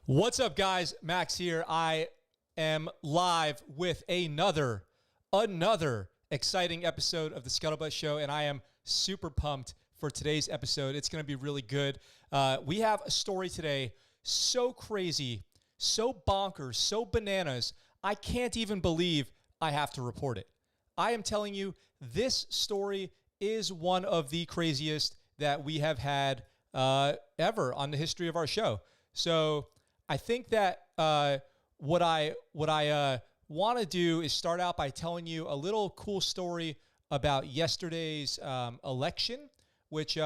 What's up, guys? Max here. I am live with another exciting episode of the ScuttleButt Show, and I am super pumped for today's episode. It's going to be really good. We have a story today so crazy, so bonkers, so bananas, I can't even believe I have to report it. I am telling you, this story is one of the craziest that we have had ever on the history of our show. So I think that what I want to do is start out by telling you a little cool story about yesterday's election, which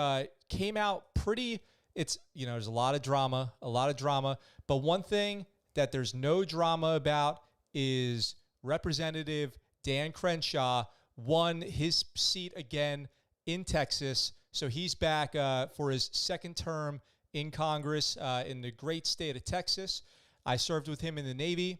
came out pretty. There's a lot of drama, But one thing that there's no drama about is Representative Dan Crenshaw won his seat again in Texas. So he's back for his second term in Congress in the great state of Texas. I served with him in the Navy.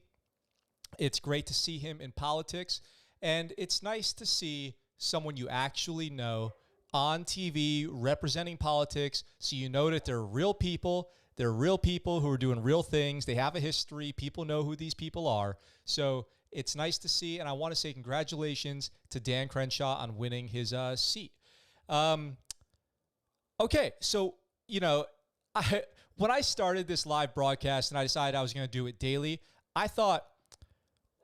It's great to see him in politics. And it's nice to see someone you actually know on TV representing politics, so you know that they're real people. They're real people who are doing real things. They have a history. People know who these people are. So it's nice to see, and I want to say congratulations to Dan Crenshaw on winning his seat. Okay, so, when I started this live broadcast and I decided I was going to do it daily, I thought,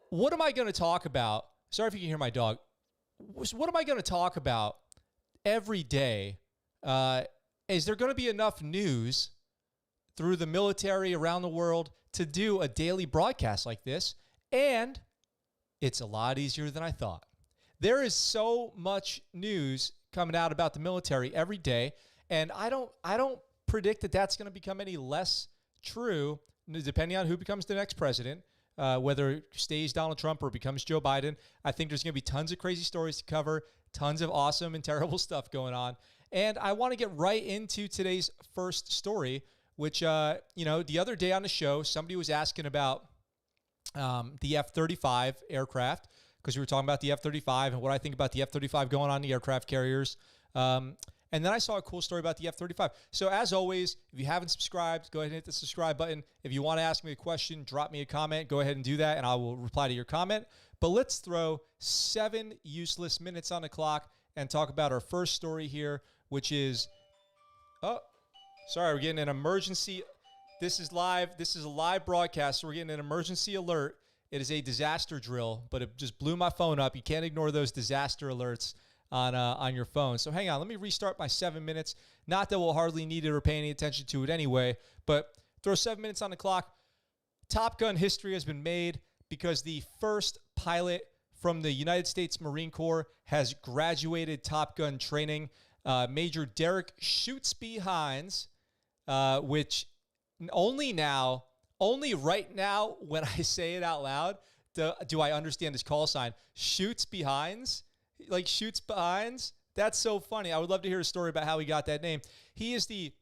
what am I going to talk about? Sorry if you can hear my dog. What am I going to talk about every day? Is there going to be enough news through the military around the world to do a daily broadcast like this? And it's a lot easier than I thought. There is so much news coming out about the military every day, and I don't predict that that's going to become any less true depending on who becomes the next president, whether it stays Donald Trump or becomes Joe Biden. I think there's going to be tons of crazy stories to cover, tons of awesome and terrible stuff going on. And I want to get right into today's first story, which, the other day on the show, somebody was asking about the F-35 aircraft, because we were talking about the F-35 and what I think about the F-35 going on the aircraft carriers. And then I saw a cool story about the F-35. So as always, if you haven't subscribed, go ahead and hit the subscribe button. If you want to ask me a question, drop me a comment. Go ahead and do that, and I will reply to your comment. But let's throw 7 useless minutes on the clock and talk about our first story here, which is... Oh, sorry, we're getting an emergency... This is live. This is a live broadcast, so we're getting an emergency alert. It is a disaster drill, but it just blew my phone up. You can't ignore those disaster alerts on your phone. So hang on, let me restart my 7 minutes. Not that we'll hardly need it or pay any attention to it anyway, but throw 7 minutes on the clock. Top Gun history has been made because the first pilot from the United States Marine Corps has graduated Top Gun training. Major Derek Shootsby Hines, which only right now when I say it out loud, do I understand his call sign. Shootsby Hines? Like shoots behinds? That's so funny. I would love to hear a story about how he got that name. He is the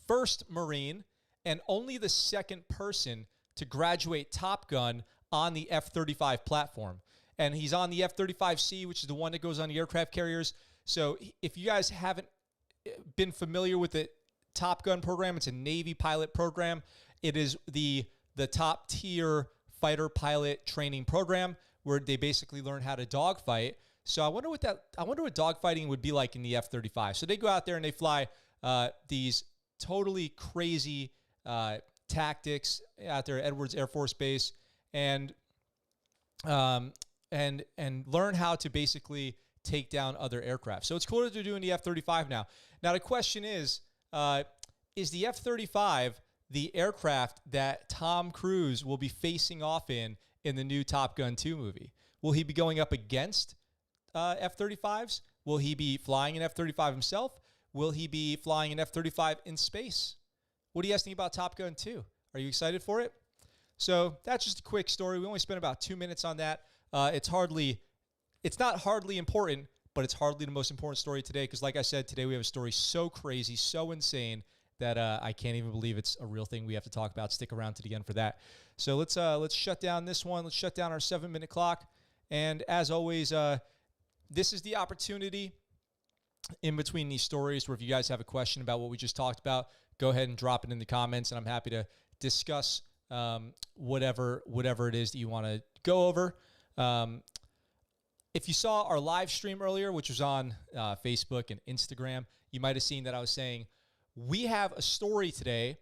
first Marine and only the second person to graduate Top Gun on the F-35 platform. And he's on the F-35C, which is the one that goes on the aircraft carriers. So if you guys haven't been familiar with the Top Gun program, it's a Navy pilot program. It is the top tier fighter pilot training program where they basically learn how to dogfight. So I wonder what dogfighting would be like in the F-35. So they go out there and they fly these totally crazy tactics out there at Edwards Air Force Base and learn how to basically take down other aircraft. So it's cool that they're doing the F-35 now. Now the question is the F-35 the aircraft that Tom Cruise will be facing off in the new Top Gun 2 movie? Will he be going up against F-35s? Will he be flying an F-35 himself? Will he be flying an F-35 in space? What do you guys think about Top Gun 2? Are you excited for it? So that's just a quick story. We only spent about 2 minutes on that. It's not hardly important, but it's hardly the most important story today because, like I said, today we have a story so crazy, so insane that I can't even believe it's a real thing we have to talk about. Stick around to the end for that. So let's shut down this one. Let's shut down our 7-minute clock. And as always, this is the opportunity in between these stories where if you guys have a question about what we just talked about, go ahead and drop it in the comments, and I'm happy to discuss whatever it is that you want to go over. If you saw our live stream earlier, which was on Facebook and Instagram, you might have seen that I was saying we have a story today.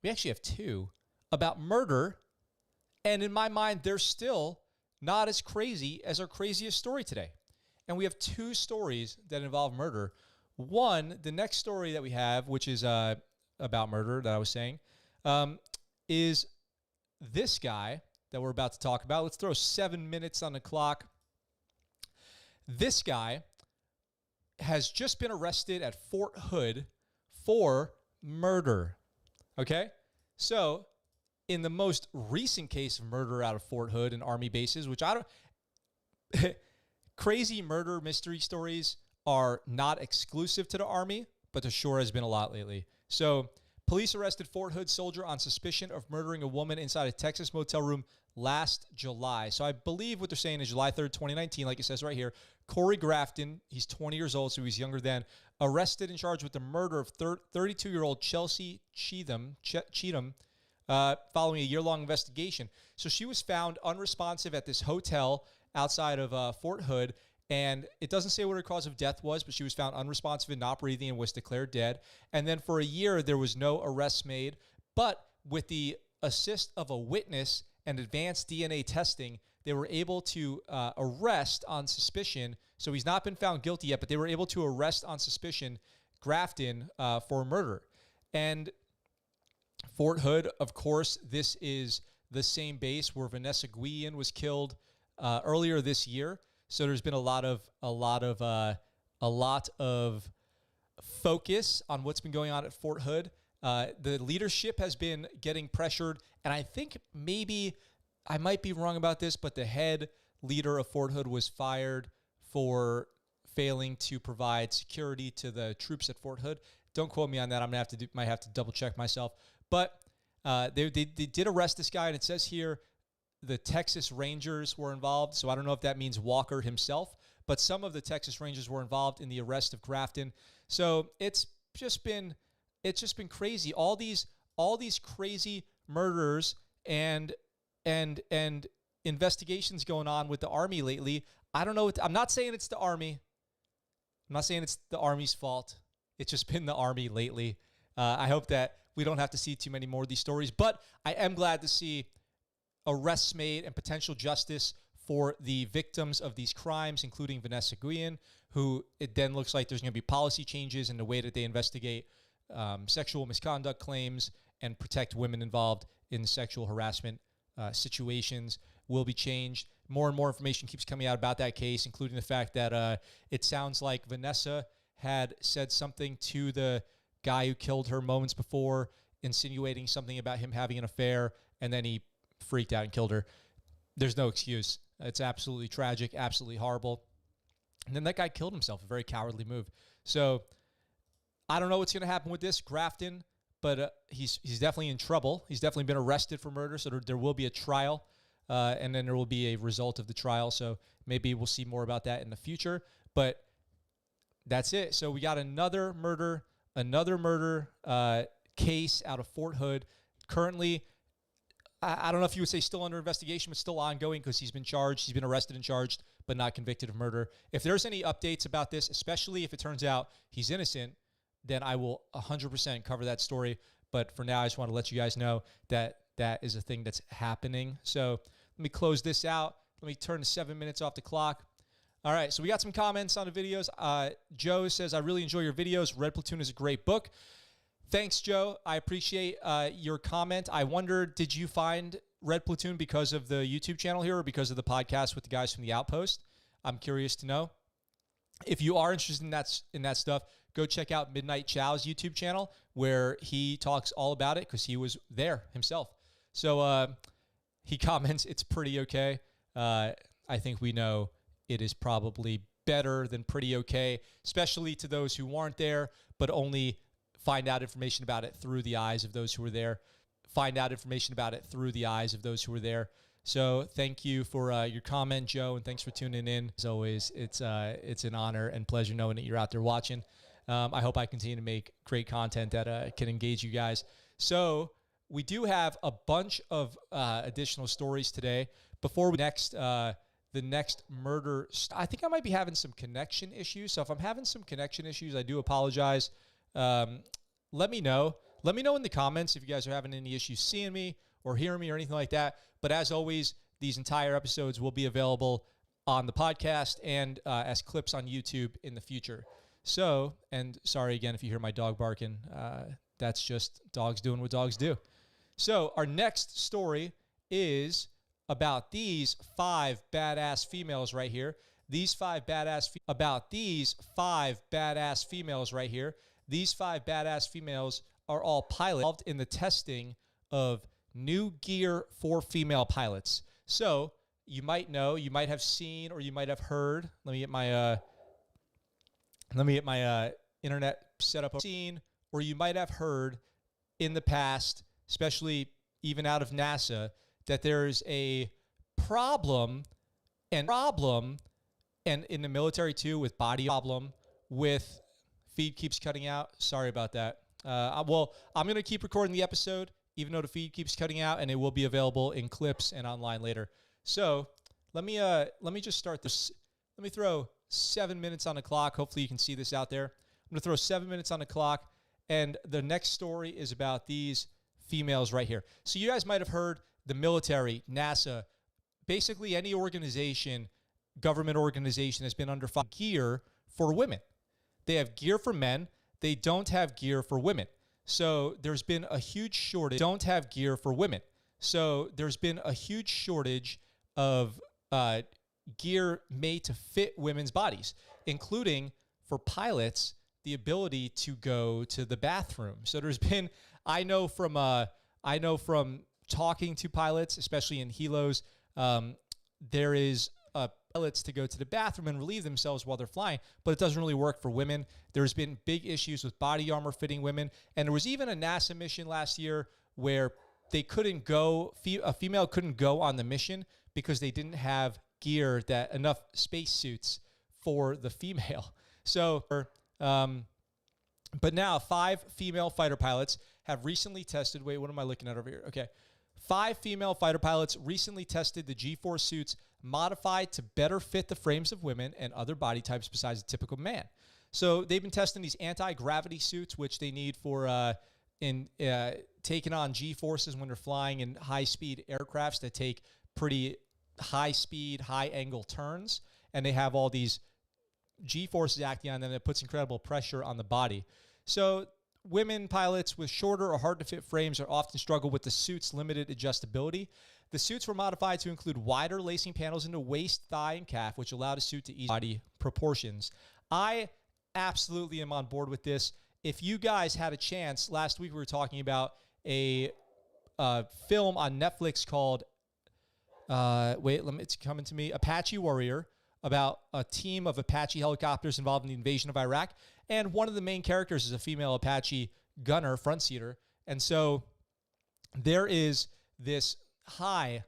We actually have two about murder. And in my mind, they're still not as crazy as our craziest story today. And we have two stories that involve murder. One, the next story that we have, which is about murder that I was saying, is this guy that we're about to talk about. Let's throw 7 minutes on the clock. This guy has just been arrested at Fort Hood for murder. Okay? So, in the most recent case of murder out of Fort Hood and Army bases, which I don't... Crazy murder mystery stories are not exclusive to the Army, but there sure has been a lot lately. So, police arrested Fort Hood soldier on suspicion of murdering a woman inside a Texas motel room last July. So I believe what they're saying is July 3rd, 2019, like it says right here. Corey Grafton, he's 20 years old, so he's younger than, arrested and charged with the murder of 32-year-old Chelsea Cheatham, following a year-long investigation. So she was found unresponsive at this hotel outside of Fort Hood, and it doesn't say what her cause of death was, but she was found unresponsive and not breathing and was declared dead. And then for a year, there was no arrests made, but with the assist of a witness and advanced DNA testing, they were able to arrest on suspicion. So he's not been found guilty yet, but they were able to arrest on suspicion Grafton for murder. And Fort Hood, of course, this is the same base where Vanessa Guillen was killed earlier this year. So there's been a lot of focus on what's been going on at Fort Hood. The leadership has been getting pressured, and I think maybe I might be wrong about this, but the head leader of Fort Hood was fired for failing to provide security to the troops at Fort Hood. Don't quote me on that. Might have to double check myself. But they did arrest this guy, and it says here the Texas Rangers were involved. So I don't know if that means Walker himself, but some of the Texas Rangers were involved in the arrest of Grafton. So it's just been crazy. All these crazy murders and investigations going on with the Army lately. I don't know. I'm not saying it's the Army. I'm not saying it's the Army's fault. It's just been the Army lately. I hope that we don't have to see too many more of these stories, but I am glad to see arrests made and potential justice for the victims of these crimes, including Vanessa Guillen, who it then looks like there's going to be policy changes in the way that they investigate sexual misconduct claims and protect women involved in sexual harassment situations will be changed. More and more information keeps coming out about that case, including the fact that it sounds like Vanessa had said something to the guy who killed her moments before, insinuating something about him having an affair, and then he freaked out and killed her. There's no excuse. It's absolutely tragic, absolutely horrible. And then that guy killed himself, a very cowardly move. So I don't know what's going to happen with this Grafton, but he's definitely in trouble. He's definitely been arrested for murder, so there will be a trial, and then there will be a result of the trial. So maybe we'll see more about that in the future. But that's it. So we got another murder case out of Fort Hood. Currently, I don't know if you would say still under investigation, but still ongoing because he's been charged. He's been arrested and charged, but not convicted of murder. If there's any updates about this, especially if it turns out he's innocent, then I will 100% cover that story. But for now, I just want to let you guys know that that is a thing that's happening. So let me close this out. Let me turn the 7 minutes off the clock. All right, so we got some comments on the videos. Joe says, I really enjoy your videos. Red Platoon is a great book. Thanks, Joe. I appreciate your comment. I wonder, did you find Red Platoon because of the YouTube channel here or because of the podcast with the guys from the Outpost? I'm curious to know. If you are interested in that stuff, go check out Midnight Chow's YouTube channel where he talks all about it because he was there himself. So he comments, it's pretty okay. I think we know it is probably better than pretty okay, especially to those who weren't there, but only find out information about it through the eyes of those who were there. So thank you for your comment, Joe, and thanks for tuning in. As always, it's an honor and pleasure knowing that you're out there watching. I hope I continue to make great content that can engage you guys. So we do have a bunch of additional stories today. Before the next murder, I think I might be having some connection issues. So if I'm having some connection issues, I do apologize. Let me know. Let me know in the comments if you guys are having any issues seeing me or hearing me or anything like that. But as always, these entire episodes will be available on the podcast and as clips on YouTube in the future. So, and sorry again if you hear my dog barking. That's just dogs doing what dogs do. So our next story is about these 5 badass females right here. These 5 badass females right here. These 5 badass females are all pilots involved in the testing of new gear for female pilots. So you might know, you might have seen, or you might have heard. Let me get my internet set up. Seen, or you might have heard in the past, especially even out of NASA, that there's a problem and in the military too, with body problem with feed keeps cutting out. Sorry about that. Well, I'm going to keep recording the episode, even though the feed keeps cutting out, and it will be available in clips and online later. So let me just start this. Let me throw 7 minutes on the clock. Hopefully you can see this out there. I'm going to throw 7 minutes on the clock, and the next story is about these females right here. So you guys might have heard the military, NASA, basically any organization, government organization has been under gear for women. They have gear for men. They don't have gear for women. So there's been a huge shortage. Don't have gear for women. So there's been a huge shortage of gear made to fit women's bodies, including for pilots, the ability to go to the bathroom. So there's been, I know from talking to pilots, especially in helos, there is pilots to go to the bathroom and relieve themselves while they're flying, but it doesn't really work for women. There's been big issues with body armor fitting women, and there was even a NASA mission last year where they couldn't go, a female couldn't go on the mission because they didn't have gear, that enough spacesuits for the female. So, but now 5 female fighter pilots have recently tested, wait, what am I looking at over here? Okay. 5 female fighter pilots recently tested the G-force suits modified to better fit the frames of women and other body types besides a typical man. So they've been testing these anti-gravity suits, which they need for taking on G-forces when they're flying in high-speed aircrafts that take pretty high-speed, high-angle turns, and they have all these G-forces acting on them that puts incredible pressure on the body. So women pilots with shorter or hard-to-fit frames are often struggle with the suit's limited adjustability. The suits were modified to include wider lacing panels into waist, thigh, and calf, which allowed a suit to ease body proportions. I absolutely am on board with this. If you guys had a chance, last week we were talking about a film on Netflix called, it's coming to me, Apache Warrior, about a team of Apache helicopters involved in the invasion of Iraq. And one of the main characters is a female Apache gunner, front seater. And so there is this high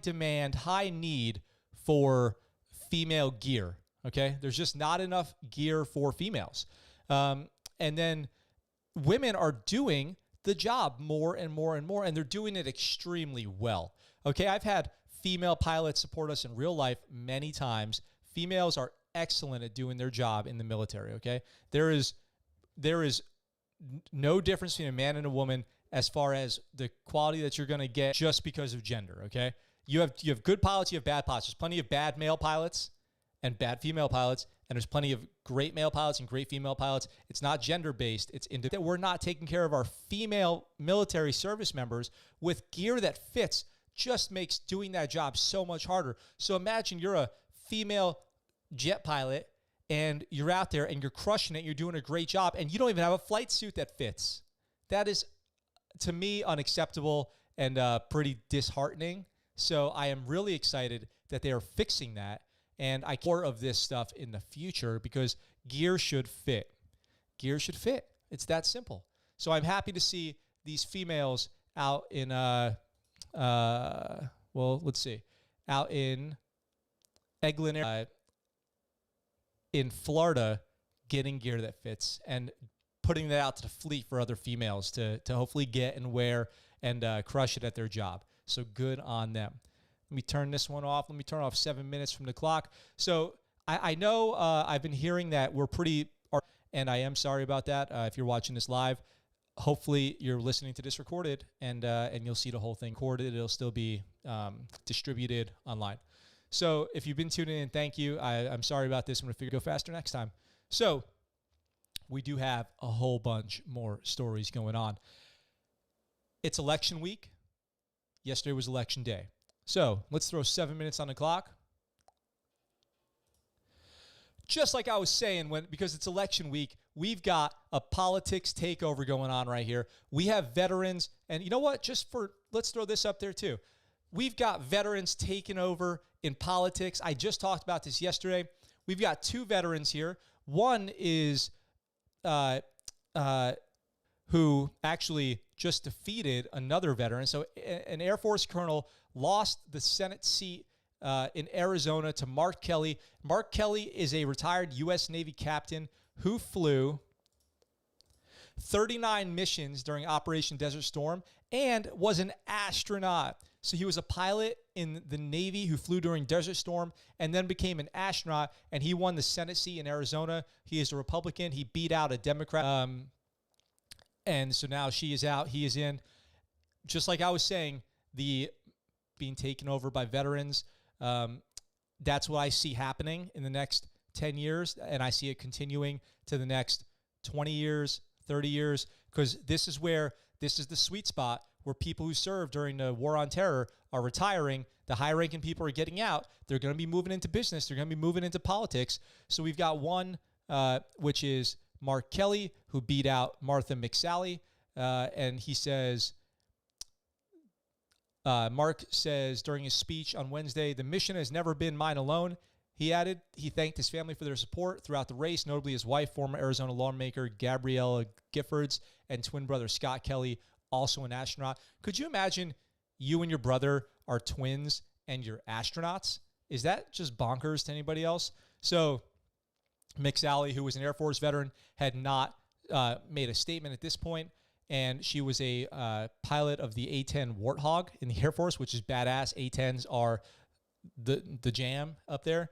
demand, high need for female gear. Okay. There's just not enough gear for females. And then women are doing the job more and more and more, and they're doing it extremely well. Okay. I've had female pilots support us in real life many times. Females are excellent at doing their job in the military, okay? There is no difference between a man and a woman as far as the quality that you're going to get just because of gender, okay? You have good pilots, you have bad pilots. There's plenty of bad male pilots and bad female pilots, and there's plenty of great male pilots and great female pilots. It's not gender-based. It's that we're not taking care of our female military service members with gear that fits just makes doing that job so much harder. So imagine you're a female jet pilot and you're out there and you're crushing it. You're doing a great job and you don't even have a flight suit that fits. That is, to me, unacceptable and pretty disheartening. So I am really excited that they are fixing that. And I care more of this stuff in the future because gear should fit. Gear should fit. It's that simple. So I'm happy to see these females out in out in Eglin, in Florida, getting gear that fits and putting that out to the fleet for other females to hopefully get and wear and crush it at their job. So good on them. Let me turn this one off. Let me turn off 7 minutes from the clock. So I know I've been hearing that we're pretty, and I am sorry about that. If you're watching this live, hopefully you're listening to this recorded, and you'll see the whole thing recorded. It'll still be distributed online. So if you've been tuning in, thank you. I'm sorry about this. I'm going to go faster next time. So we do have a whole bunch more stories going on. It's election week. Yesterday was election day. So let's throw 7 minutes on the clock. Just like I was saying, because it's election week, we've got a politics takeover going on right here. We have veterans, and you know what? Let's throw this up there too. We've got veterans taking over in politics. I just talked about this yesterday. We've got two veterans here. One is who actually just defeated another veteran. So an Air Force colonel lost the Senate seat in Arizona to Mark Kelly. Mark Kelly is a retired U.S. Navy captain who flew 39 missions during Operation Desert Storm and was an astronaut. So he was a pilot in the Navy who flew during Desert Storm and then became an astronaut, and he won the Senate seat in Arizona. He is a Republican. He beat out a Democrat. And so now she is out. He is in. Just like I was saying, the being taken over by veterans, that's what I see happening in the next 10 years, and I see it continuing to the next 20 years, 30 years, because this is the sweet spot where people who served during the War on Terror are retiring. The high-ranking people are getting out. They're going to be moving into business. They're going to be moving into politics. So we've got one, which is Mark Kelly, who beat out Martha McSally, and he says, Mark says during his speech on Wednesday, "The mission has never been mine alone." He added he thanked his family for their support throughout the race, notably his wife, former Arizona lawmaker Gabriella Giffords, and twin brother Scott Kelly, also an astronaut. Could you imagine you and your brother are twins and you're astronauts? Is that just bonkers to anybody else? So McSally, who was an Air Force veteran, had not made a statement at this point, and she was a pilot of the A-10 Warthog in the Air Force, which is badass. A-10s are the jam up there.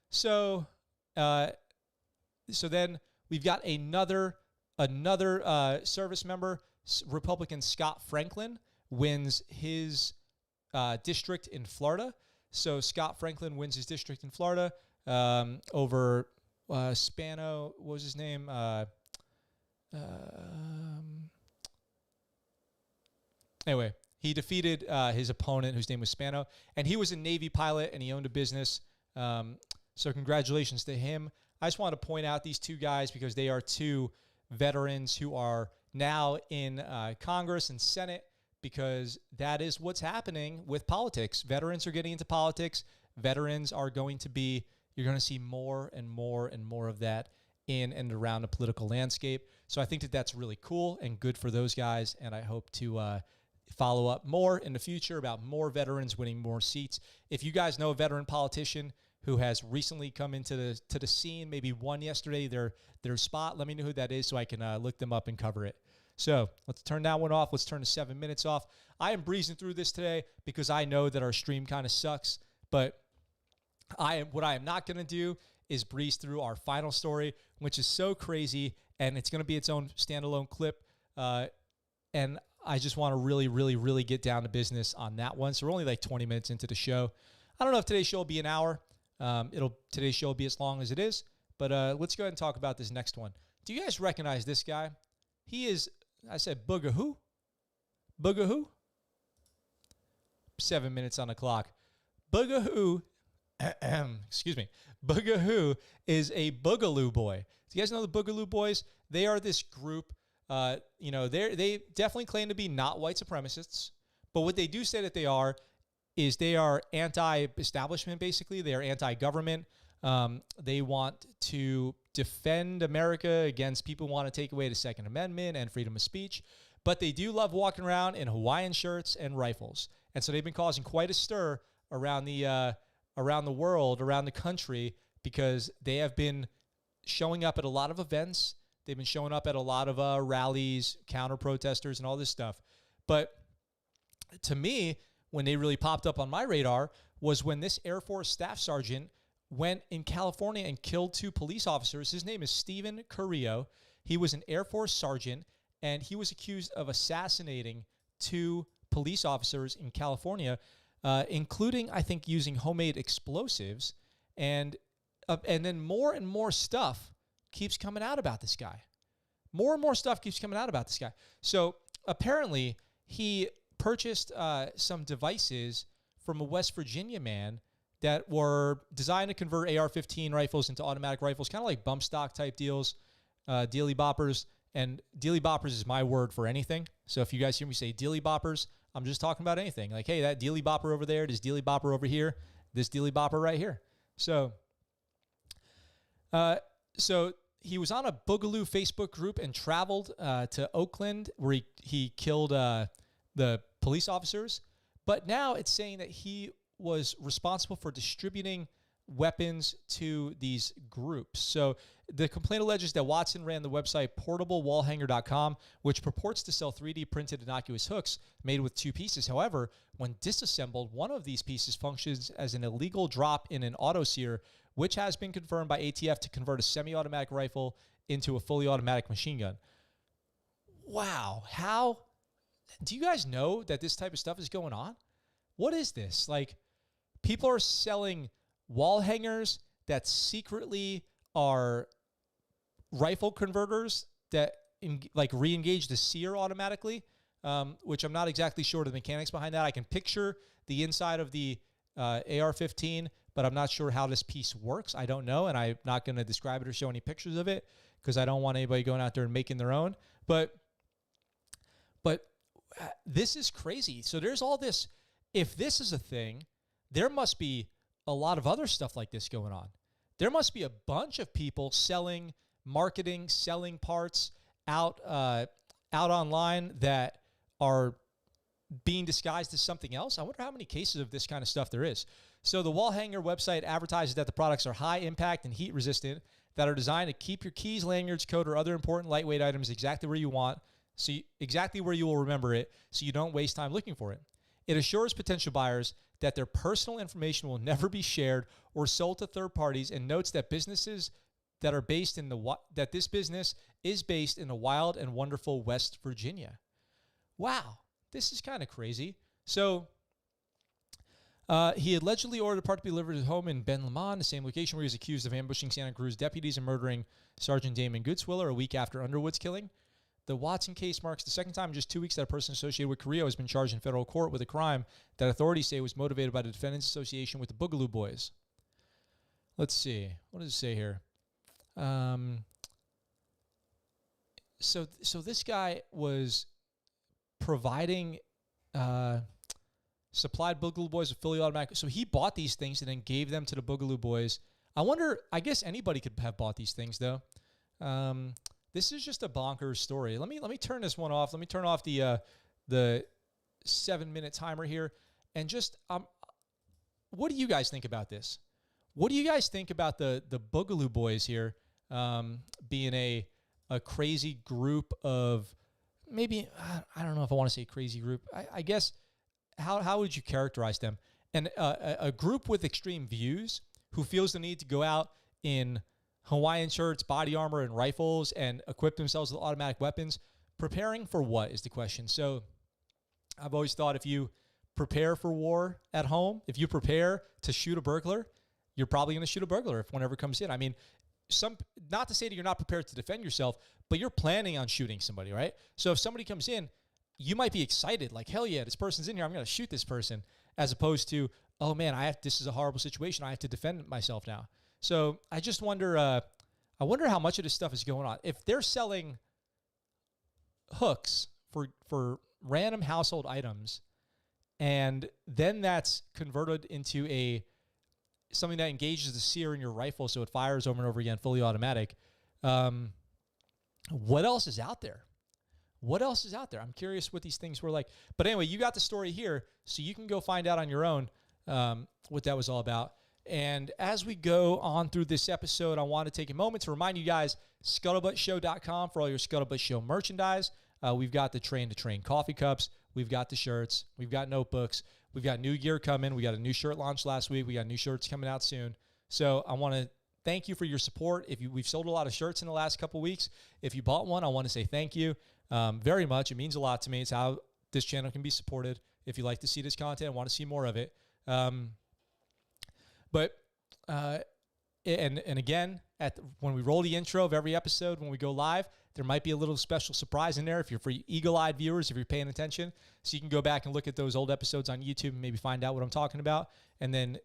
So then we've got another service member, Republican Scott Franklin, wins his district in Florida. So Scott Franklin wins his district in Florida over Spano. What was his name? Anyway, he defeated his opponent, whose name was Spano, and he was a Navy pilot, and he owned a business. So congratulations to him. I just want to point out these two guys because they are two veterans who are now in Congress and Senate, because that is what's happening with politics. Veterans are getting into politics. Veterans are going to be, you're going to see more and more and more of that in and around the political landscape. So I think that that's really cool and good for those guys, and I hope to follow up more in the future about more veterans winning more seats. If you guys know a veteran politician who has recently come into the scene, maybe won yesterday their spot, let me know who that is so I can look them up and cover it. So let's turn that one off. Let's turn the 7 minutes off. I am breezing through this today because I know that our stream kind of sucks, but what I am not going to do is breeze through our final story, which is so crazy, and it's going to be its own standalone clip. And I just want to really, really, really get down to business on that one. So we're only like 20 minutes into the show. I don't know if today's show will be an hour. Today's show will be as long as it is. But let's go ahead and talk about this next one. Do you guys recognize this guy? He is, I said, Boogaloo? Boogaloo? 7 minutes on the clock. Boogaloo, excuse me. Boogaloo is a Boogaloo Boy. Do you guys know the Boogaloo Boys? They are this group. They definitely claim to be not white supremacists, but what they do say that they are is they are anti-establishment, basically. They are anti-government. They want to defend America against people who want to take away the Second Amendment and freedom of speech, but they do love walking around in Hawaiian shirts and rifles. And so they've been causing quite a stir around the world, around the country, because they have been showing up at a lot of events. They've been showing up at a lot of rallies, counter protesters, and all this stuff. But to me, when they really popped up on my radar was when this Air Force staff sergeant went in California and killed 2 police officers. His name is Stephen Carrillo. He was an Air Force sergeant, and he was accused of assassinating 2 police officers in California, including, I think, using homemade explosives. And then more and more stuff keeps coming out about this guy. More and more stuff keeps coming out about this guy. So apparently he purchased some devices from a West Virginia man that were designed to convert AR-15 rifles into automatic rifles, kind of like bump stock type deals, dealy boppers. And dealy boppers is my word for anything. So if you guys hear me say dealy boppers, I'm just talking about anything. Like, hey, that dealy bopper over there, this dealy bopper over here, this dealy bopper right here. So he was on a Boogaloo Facebook group and traveled to Oakland where he killed the police officers. But now it's saying that he was responsible for distributing weapons to these groups. So the complaint alleges that Watson ran the website portablewallhanger.com, which purports to sell 3D printed innocuous hooks made with 2 pieces. However, when disassembled, one of these pieces functions as an illegal drop in an autosear, which has been confirmed by ATF to convert a semi-automatic rifle into a fully automatic machine gun. Wow. How do you guys know that this type of stuff is going on? What is this? Like, people are selling wall hangers that secretly are rifle converters that re-engage the sear automatically, which I'm not exactly sure of the mechanics behind that. I can picture the inside of the AR-15, but I'm not sure how this piece works. I don't know, and I'm not going to describe it or show any pictures of it because I don't want anybody going out there and making their own. But this is crazy. So there's all this. If this is a thing, there must be a lot of other stuff like this going on. There must be a bunch of people selling, marketing, selling parts out online that are being disguised as something else. I wonder how many cases of this kind of stuff there is. So the wall hanger website advertises that the products are high impact and heat resistant, that are designed to keep your keys, lanyards, coat, or other important lightweight items exactly where you want, exactly where you will remember it, so you don't waste time looking for it. It assures potential buyers that their personal information will never be shared or sold to third parties, and notes that businesses that are based in that this business is based in the wild and wonderful West Virginia. Wow, this is kind of crazy. So he allegedly ordered a part to be delivered to his home in Ben Lomond, the same location where he was accused of ambushing Santa Cruz deputies and murdering Sergeant Damon Goodswiller a week after Underwood's killing. The Watson case marks the second time in just 2 weeks that a person associated with Carrillo has been charged in federal court with a crime that authorities say was motivated by the defendant's association with the Boogaloo Boys. Let's see. What does it say here? So this guy was providing, supplied Boogaloo Boys with fully automatic. So he bought these things and then gave them to the Boogaloo Boys. I guess anybody could have bought these things, though. This is just a bonkers story. Let me turn this one off. Let me turn off the 7-minute timer here, and just what do you guys think about this? What do you guys think about the Boogaloo Boys here being a crazy group of, maybe, I don't know if I want to say crazy group. I guess how would you characterize them? And a group with extreme views who feels the need to go out in Hawaiian shirts, body armor, and rifles, and equip themselves with automatic weapons. Preparing for what is the question. So I've always thought, if you prepare for war at home, if you prepare to shoot a burglar, you're probably going to shoot a burglar if whenever comes in. I mean, not to say that you're not prepared to defend yourself, but you're planning on shooting somebody, right? So if somebody comes in, you might be excited, like, hell yeah, this person's in here, I'm going to shoot this person, as opposed to, oh man, this is a horrible situation, I have to defend myself now. So I just wonder, I wonder how much of this stuff is going on. If they're selling hooks for random household items, and then that's converted into something that engages the sear in your rifle so it fires over and over again, fully automatic, what else is out there? What else is out there? I'm curious what these things were like. But anyway, you got the story here, so you can go find out on your own what that was all about. And as we go on through this episode, I want to take a moment to remind you guys, ScuttleButtShow.com for all your ScuttleButt Show merchandise. We've got the train-to-train coffee cups. We've got the shirts. We've got notebooks. We've got new gear coming. We got a new shirt launch last week. We got new shirts coming out soon. So I want to thank you for your support. We've sold a lot of shirts in the last couple weeks. If you bought one, I want to say thank you very much. It means a lot to me. It's how this channel can be supported. If you like to see this content and want to see more of it. And again, when we roll the intro of every episode, when we go live, there might be a little special surprise in there if you're for eagle-eyed viewers, if you're paying attention. So you can go back and look at those old episodes on YouTube and maybe find out what I'm talking about. And then,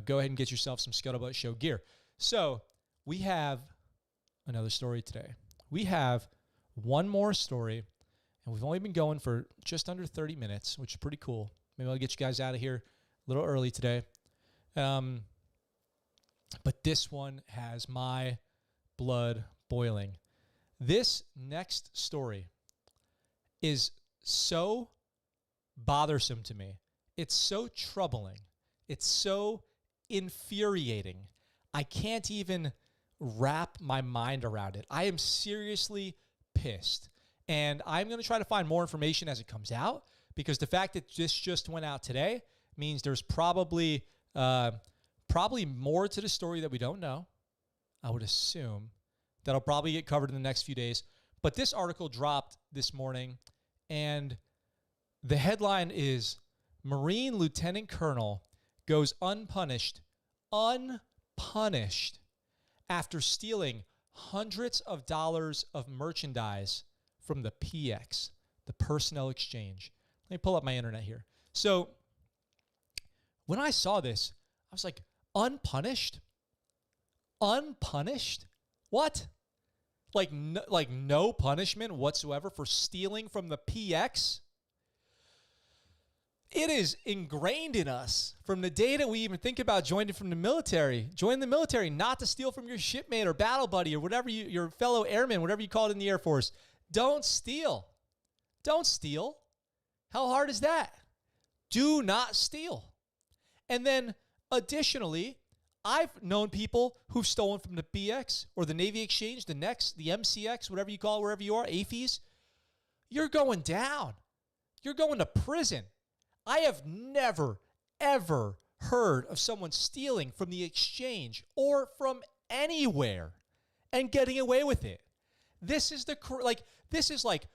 go ahead and get yourself some ScuttleButt Show gear. So we have another story today. We have one more story, and we've only been going for just under 30 minutes, which is pretty cool. Maybe I'll get you guys out of here a little early today. But this one has my blood boiling. This next story is so bothersome to me. It's so troubling. It's so infuriating. I can't even wrap my mind around it. I am seriously pissed. And I'm going to try to find more information as it comes out, because the fact that this just went out today means there's probably more to the story that we don't know. I would assume that'll probably get covered in the next few days. But this article dropped this morning, and the headline is Marine Lieutenant Colonel goes unpunished after stealing hundreds of dollars of merchandise from the PX, the personnel exchange. Let me pull up my internet here. So when I saw this, I was like, unpunished? Unpunished? What? Like no punishment whatsoever for stealing from the PX? It is ingrained in us from the day that we even think about joining the military, not to steal from your shipmate or battle buddy or whatever your fellow airman, whatever you call it in the Air Force. Don't steal. Don't steal. How hard is that? Do not steal. And then additionally, I've known people who've stolen from the BX or the Navy Exchange, the NEX, the MCX, whatever you call it, wherever you are, AFES. You're going down. You're going to prison. I have never, ever heard of someone stealing from the exchange or from anywhere and getting away with it. This is like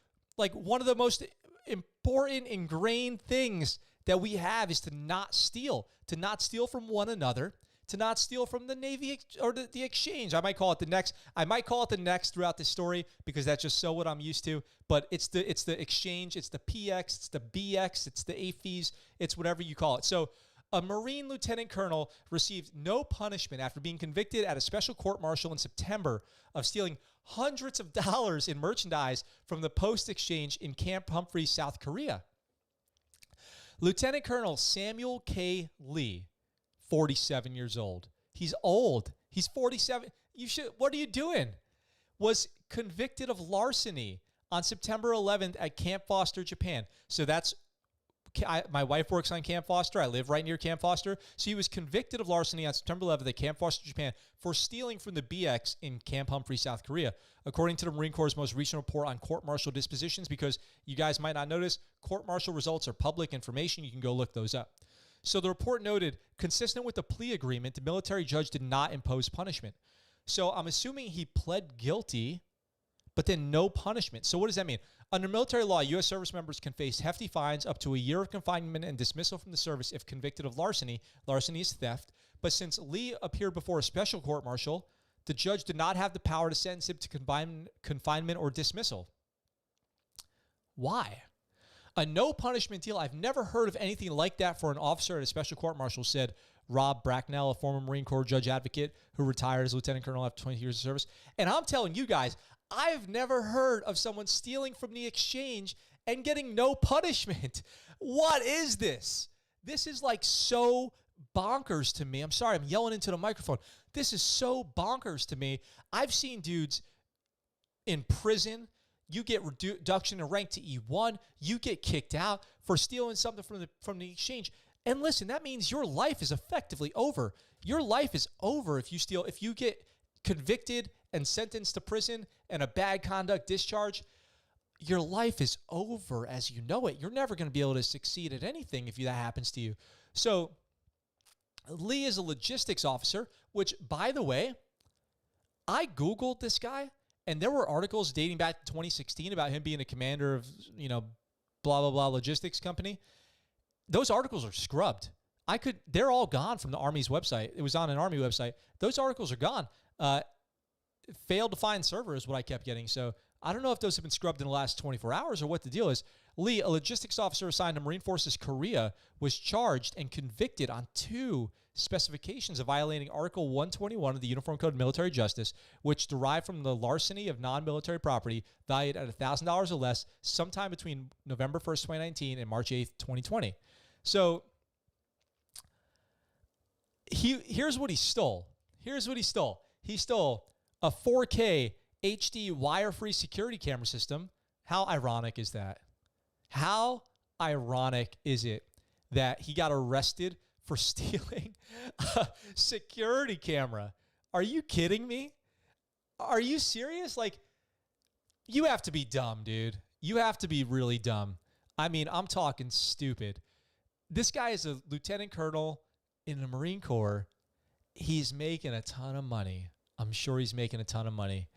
one of the most important ingrained things that we have is to not steal from one another, to not steal from the Navy or the exchange. I might call it the next. I might call it the next throughout this story because that's just so what I'm used to. But it's the exchange, it's the PX, it's the BX, it's the AFES, it's whatever you call it. So a Marine Lieutenant Colonel received no punishment after being convicted at a special court-martial in September of stealing hundreds of dollars in merchandise from the Post Exchange in Camp Humphrey, South Korea. Lieutenant Colonel Samuel K. Lee, 47 years old. He's old. He's 47. What are you doing? Was convicted of larceny on September 11th at Camp Foster, Japan. So my wife works on Camp Foster. I live right near Camp Foster. So he was convicted of larceny on September 11th at Camp Foster, Japan for stealing from the BX in Camp Humphrey, South Korea. According to the Marine Corps' most recent report on court-martial dispositions, because you guys might not notice, court-martial results are public information. You can go look those up. So the report noted, consistent with the plea agreement, the military judge did not impose punishment. So I'm assuming he pled guilty, but then no punishment. So what does that mean? Under military law, U.S. service members can face hefty fines up to a year of confinement and dismissal from the service if convicted of larceny. Larceny is theft. But since Lee appeared before a special court-martial, the judge did not have the power to sentence him to confinement or dismissal. Why? A no punishment deal. I've never heard of anything like that for an officer at a special court-martial, said Rob Bracknell, a former Marine Corps judge advocate who retired as lieutenant colonel after 20 years of service. And I'm telling you guys, I've never heard of someone stealing from the exchange and getting no punishment. What is this? This is like so bonkers to me. I'm sorry, I'm yelling into the microphone. This is so bonkers to me. I've seen dudes in prison. You get reduction in rank to E1. You get kicked out for stealing something from the exchange. And listen, that means your life is effectively over. Your life is over if you steal. If you get convicted and sentenced to prison and a bad conduct discharge, your life is over as you know it. You're never going to be able to succeed at anything if that happens to you. So Lee is a logistics officer, which, by the way, I Googled this guy, and there were articles dating back to 2016 about him being a commander of, blah, blah, blah logistics company. Those articles are scrubbed. They're all gone from the Army's website. It was on an Army website. Those articles are gone. Failed to find server is what I kept getting. So I don't know if those have been scrubbed in the last 24 hours or what the deal is. Lee, a logistics officer assigned to Marine Forces Korea, was charged and convicted on 2 specifications of violating Article 121 of the Uniform Code of Military Justice, which derived from the larceny of non-military property valued at $1,000 or less sometime between November 1st, 2019 and March 8th, 2020. So here's what he stole. He stole a 4K HD wire-free security camera system. How ironic is that? How ironic is it that he got arrested for stealing a security camera? Are you kidding me? Are you serious? Like, you have to be dumb, dude. You have to be really dumb. I mean, I'm talking stupid. This guy is a lieutenant colonel in the Marine Corps. He's making a ton of money. I'm sure he's making a ton of money.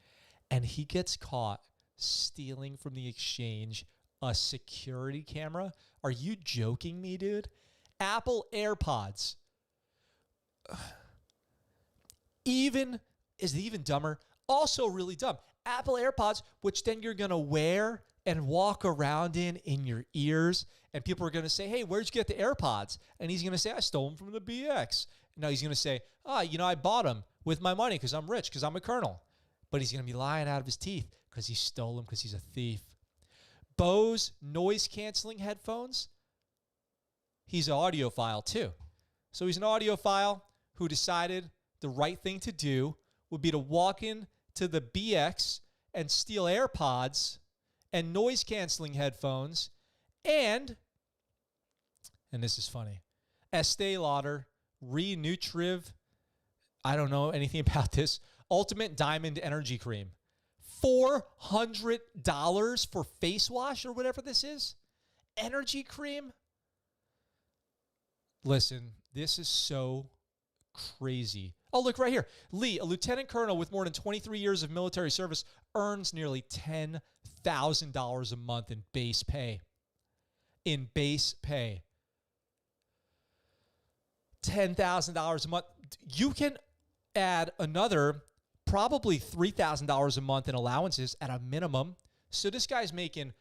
And he gets caught stealing from the exchange a security camera. Are you joking me, dude? Apple AirPods. Is it even dumber? Also really dumb. Apple AirPods, which then you're going to wear and walk around in your ears. And people are going to say, hey, where'd you get the AirPods? And he's going to say, I stole them from the BX. No, he's going to say, I bought them with my money because I'm rich, because I'm a colonel. But he's going to be lying out of his teeth because he stole them because he's a thief. Bose noise-canceling headphones. He's an audiophile too. So he's an audiophile who decided the right thing to do would be to walk into the BX and steal AirPods and noise-canceling headphones and this is funny, Estee Lauder, Re-Nutriv, I don't know anything about this, Ultimate Diamond Energy Cream. $400 for face wash or whatever this is? Energy cream? Listen, this is so crazy. Oh, look right here. Lee, a lieutenant colonel with more than 23 years of military service, earns nearly $10,000 a month in base pay. In base pay. $10,000 a month. You can add another probably $3,000 a month in allowances at a minimum. So this guy's making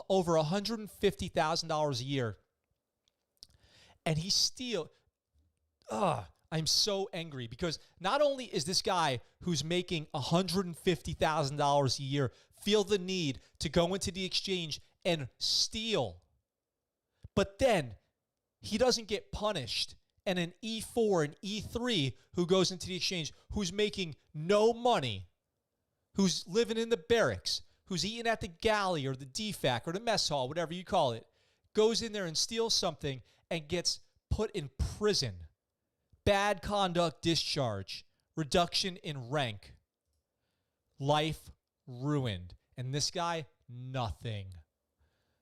over $150,000 a year. And he I'm so angry because not only is this guy who's making $150,000 a year feel the need to go into the exchange and steal, but then he doesn't get punished. And an E4 and E3 who goes into the exchange, who's making no money, who's living in the barracks, who's eating at the galley or the DFAC or the mess hall, whatever you call it, goes in there and steals something and gets put in prison. Bad conduct discharge, reduction in rank, life ruined. And this guy, nothing.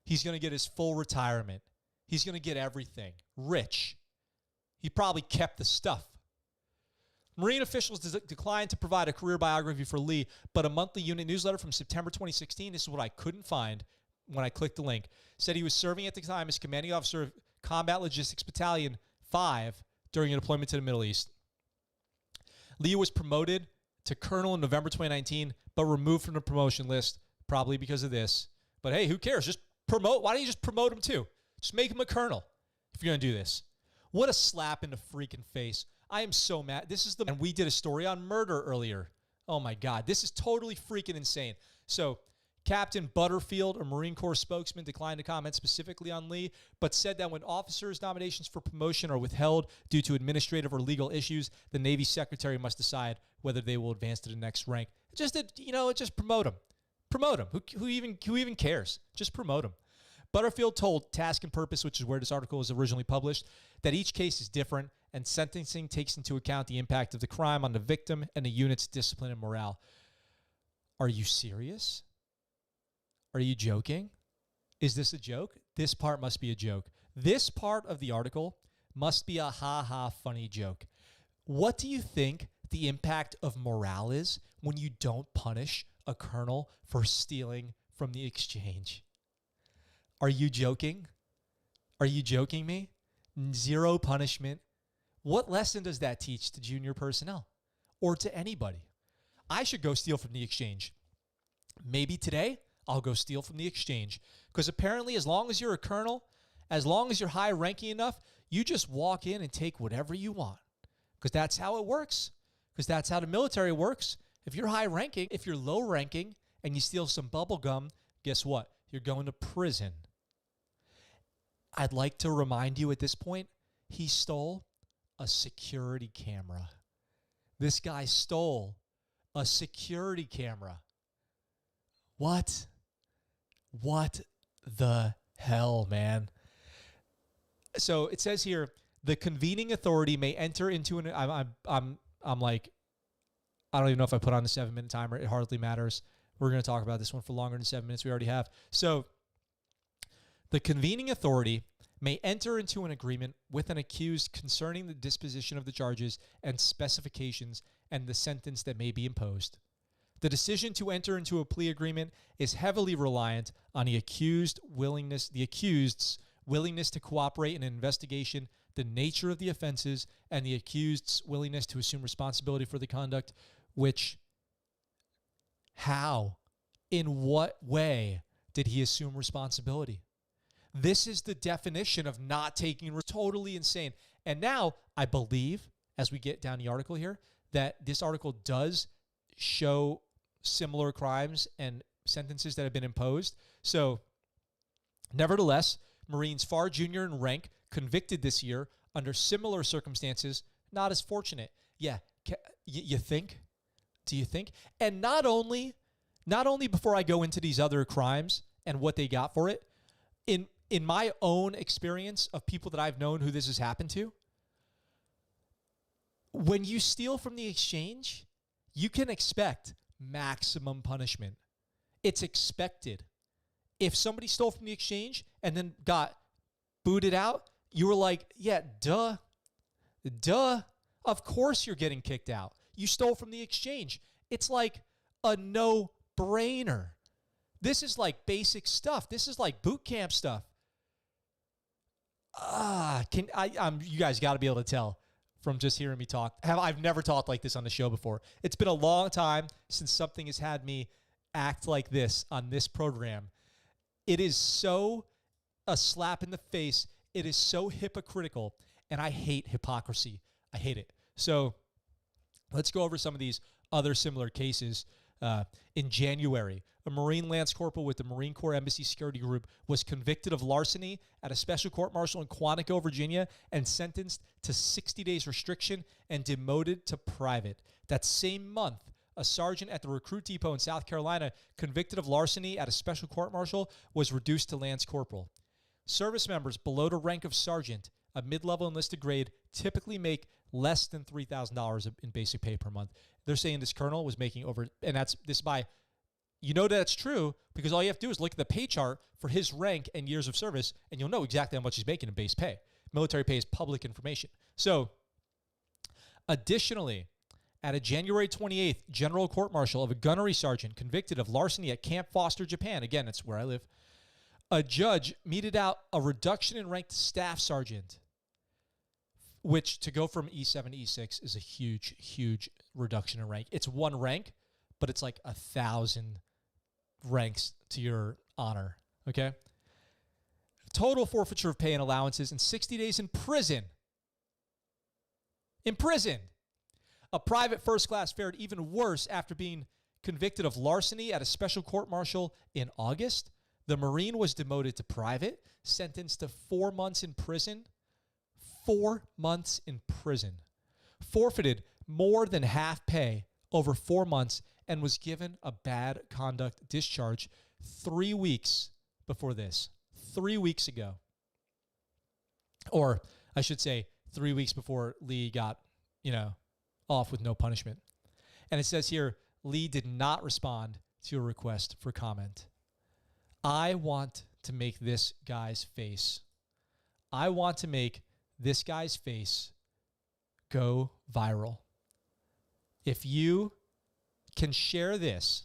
He's going to get his full retirement. He's going to get everything. Rich. He probably kept the stuff. Marine officials declined to provide a career biography for Lee, but a monthly unit newsletter from September 2016, this is what I couldn't find when I clicked the link, said he was serving at the time as commanding officer of Combat Logistics Battalion 5 during a deployment to the Middle East. Lee was promoted to colonel in November 2019, but removed from the promotion list, probably because of this. But hey, who cares? Just promote. Why don't you just promote him too? Just make him a colonel if you're going to do this. What a slap in the freaking face. I am so mad. And we did a story on murder earlier. Oh my God. This is totally freaking insane. So Captain Butterfield, a Marine Corps spokesman, declined to comment specifically on Lee, but said that when officers' nominations for promotion are withheld due to administrative or legal issues, the Navy Secretary must decide whether they will advance to the next rank. Just promote him. Promote him. Who even cares? Just promote him. Butterfield told Task and Purpose, which is where this article was originally published, that each case is different and sentencing takes into account the impact of the crime on the victim and the unit's discipline and morale. Are you serious? Are you joking? Is this a joke? This part must be a joke. This part of the article must be a ha-ha funny joke. What do you think the impact of morale is when you don't punish a colonel for stealing from the exchange? Are you joking? Are you joking me? Zero punishment. What lesson does that teach to junior personnel or to anybody? I should go steal from the exchange. Maybe today I'll go steal from the exchange, because apparently as long as you're a colonel, as long as you're high ranking enough, you just walk in and take whatever you want, because that's how it works, because that's how the military works. If you're high ranking, if you're low ranking and you steal some bubble gum, guess what? You're going to prison. I'd like to remind you at this point, he stole a security camera. This guy stole a security camera. What? What the hell, man? So it says here, the convening authority may enter into an. I'm like, I don't even know if I put on a 7-minute timer. It hardly matters. We're going to talk about this one for longer than 7 minutes. We already have. So the convening authority may enter into an agreement with an accused concerning the disposition of the charges and specifications and the sentence that may be imposed. The decision to enter into a plea agreement is heavily reliant on the accused's willingness to cooperate in an investigation, the nature of the offenses, and the accused's willingness to assume responsibility for the conduct, which, how, in what way did he assume responsibility? This is the definition of not taking, totally insane. And now I believe, as we get down the article here, that this article does show similar crimes and sentences that have been imposed. So, nevertheless, Marines far junior in rank, convicted this year under similar circumstances, not as fortunate. Yeah, you think? Do you think? And not only before I go into these other crimes and what they got for it, in my own experience of people that I've known who this has happened to, when you steal from the exchange, you can expect maximum punishment. It's expected. If somebody stole from the exchange and then got booted out, you were like, yeah, duh. Of course you're getting kicked out. You stole from the exchange. It's like a no-brainer. This is like basic stuff. This is like boot camp stuff. You guys got to be able to tell from just hearing me talk. I've never talked like this on the show before. It's been a long time since something has had me act like this on this program. It is so a slap in the face. It is so hypocritical, and I hate hypocrisy. I hate it. So let's go over some of these other similar cases. In January, a Marine Lance Corporal with the Marine Corps Embassy Security Group was convicted of larceny at a special court-martial in Quantico, Virginia, and sentenced to 60 days restriction and demoted to private. That same month, a sergeant at the recruit depot in South Carolina, convicted of larceny at a special court-martial, was reduced to Lance Corporal. Service members below the rank of sergeant, a mid-level enlisted grade, typically make less than $3,000 in basic pay per month. They're saying this colonel was making over, and that's by, you know that's true because all you have to do is look at the pay chart for his rank and years of service, and you'll know exactly how much he's making in base pay. Military pay is public information. So, additionally, at a January 28th general court-martial of a gunnery sergeant convicted of larceny at Camp Foster, Japan, again, that's where I live, a judge meted out a reduction in rank to staff sergeant, which to go from E7 to E6 is a huge, huge reduction in rank. It's one rank, but it's like 1,000 ranks to your honor, okay? Total forfeiture of pay and allowances and 60 days in prison. In prison. A private first class fared even worse after being convicted of larceny at a special court-martial in August. The Marine was demoted to private, sentenced to 4 months in prison. 4 months in prison. Forfeited more than half pay over 4 months and was given a bad conduct discharge 3 weeks before this. 3 weeks ago, or I should say 3 weeks before Lee got, off with no punishment. And it says here, Lee did not respond to a request for comment. I want to make this guy's face. I want to make this guy's face go viral. If you can share this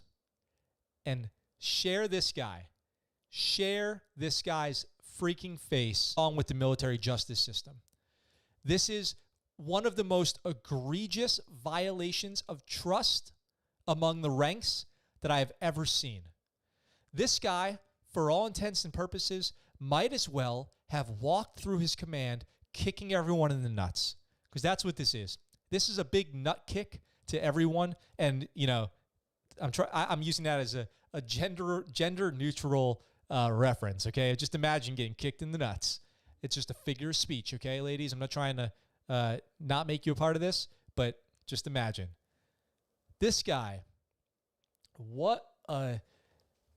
and share this guy's freaking face along with the military justice system. This is one of the most egregious violations of trust among the ranks that I have ever seen. This guy, for all intents and purposes, might as well have walked through his command kicking everyone in the nuts, because that's what this is. This is a big nut kick to everyone, and I'm using that as a gender neutral reference. Okay, just imagine getting kicked in the nuts. It's just a figure of speech. Okay, ladies, I'm not trying to not make you a part of this, but just imagine this guy.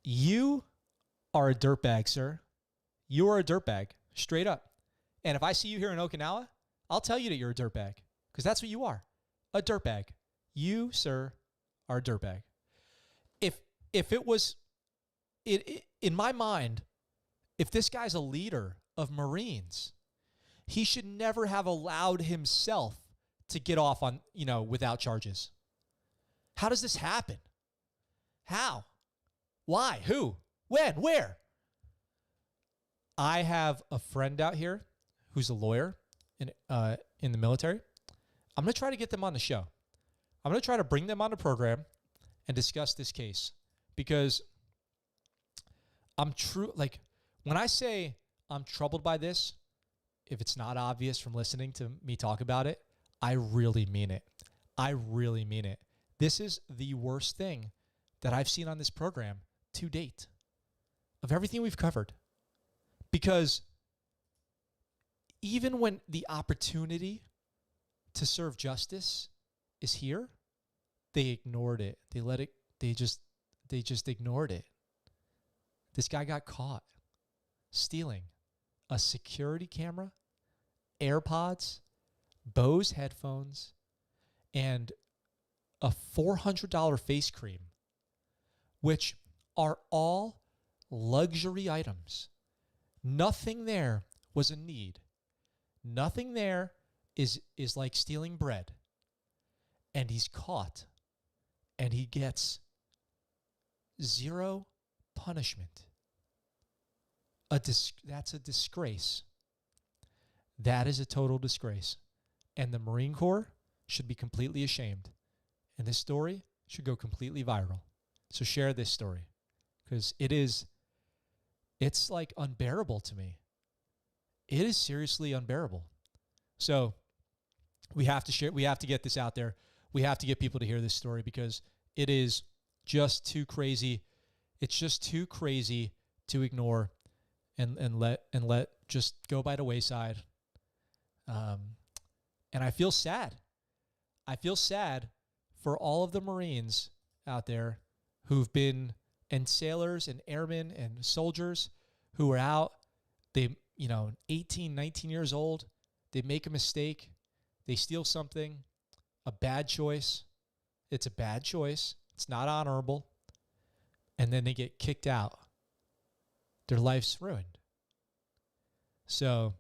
You are a dirtbag, sir. You are a dirtbag, straight up. And if I see you here in Okinawa, I'll tell you that you're a dirtbag, because that's what you are, a dirtbag. You, sir, are a dirtbag. If it was, in my mind, if this guy's a leader of Marines, he should never have allowed himself to get off on, without charges. How does this happen? How? Why? Who? When? Where? I have a friend out here who's a lawyer in the military. I'm going to try to get them on the show. I'm going to try to bring them on the program and discuss this case, because when I say I'm troubled by this, if it's not obvious from listening to me talk about it, I really mean it. I really mean it. This is the worst thing that I've seen on this program to date of everything we've covered. Because even when the opportunity to serve justice is here, they ignored it. They just ignored it. This guy got caught stealing a security camera, AirPods, Bose headphones, and a $400 face cream, which are all luxury items. Nothing there was a need. Nothing there is like stealing bread. And he's caught, and he gets zero punishment. That's a disgrace. That is a total disgrace. And the Marine Corps should be completely ashamed. And this story should go completely viral. So share this story, because it's like unbearable to me. It is seriously unbearable. So we have to share, we have to get this out there. We have to get people to hear this story, because it is just too crazy. It's just too crazy to ignore and let just go by the wayside. And I feel sad. I feel sad for all of the Marines out there who've been, and sailors and airmen and soldiers who are out. They, 18, 19 years old, they make a mistake. They steal something, a bad choice. It's a bad choice. It's not honorable. And then they get kicked out. Their life's ruined. So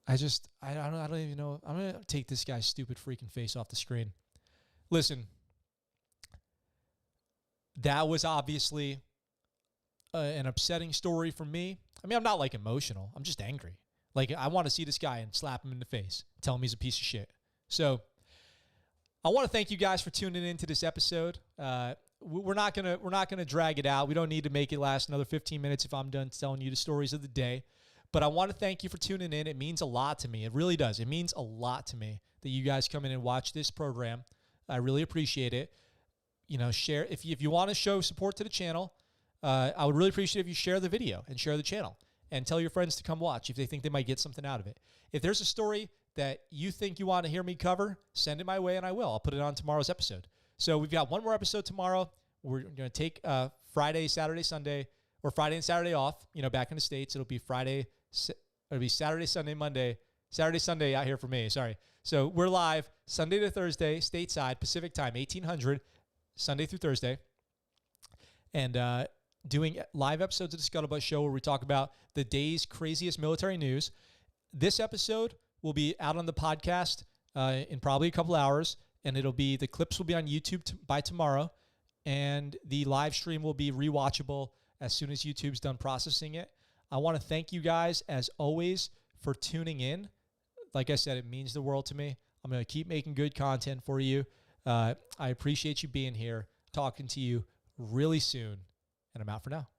I don't even know. I'm going to take this guy's stupid freaking face off the screen. Listen, that was obviously an upsetting story for me. I mean, I'm not emotional. I'm just angry. I want to see this guy and slap him in the face, tell him he's a piece of shit. So I want to thank you guys for tuning into this episode. We're not gonna drag it out. We don't need to make it last another 15 minutes if I'm done telling you the stories of the day. But I want to thank you for tuning in. It means a lot to me. It really does. It means a lot to me that you guys come in and watch this program. I really appreciate it. Share if you want to show support to the channel. I would really appreciate if you share the video and share the channel and tell your friends to come watch if they think they might get something out of it. If there's a story that you think you want to hear me cover, send it my way and I will. I'll put it on tomorrow's episode. So we've got one more episode tomorrow. We're going to take Friday, Saturday, Sunday, or Friday and Saturday off. Back in the States, it'll be Saturday, Sunday, Monday. Saturday, Sunday out here for me. Sorry. So we're live Sunday to Thursday, stateside, Pacific time, 1800, Sunday through Thursday. And doing live episodes of the ScuttleButt Show where we talk about the day's craziest military news. This episode will be out on the podcast in probably a couple hours, and the clips will be on YouTube by tomorrow, and the live stream will be rewatchable as soon as YouTube's done processing it. I want to thank you guys, as always, for tuning in. Like I said, it means the world to me. I'm going to keep making good content for you. I appreciate you being here, talking to you really soon, and I'm out for now.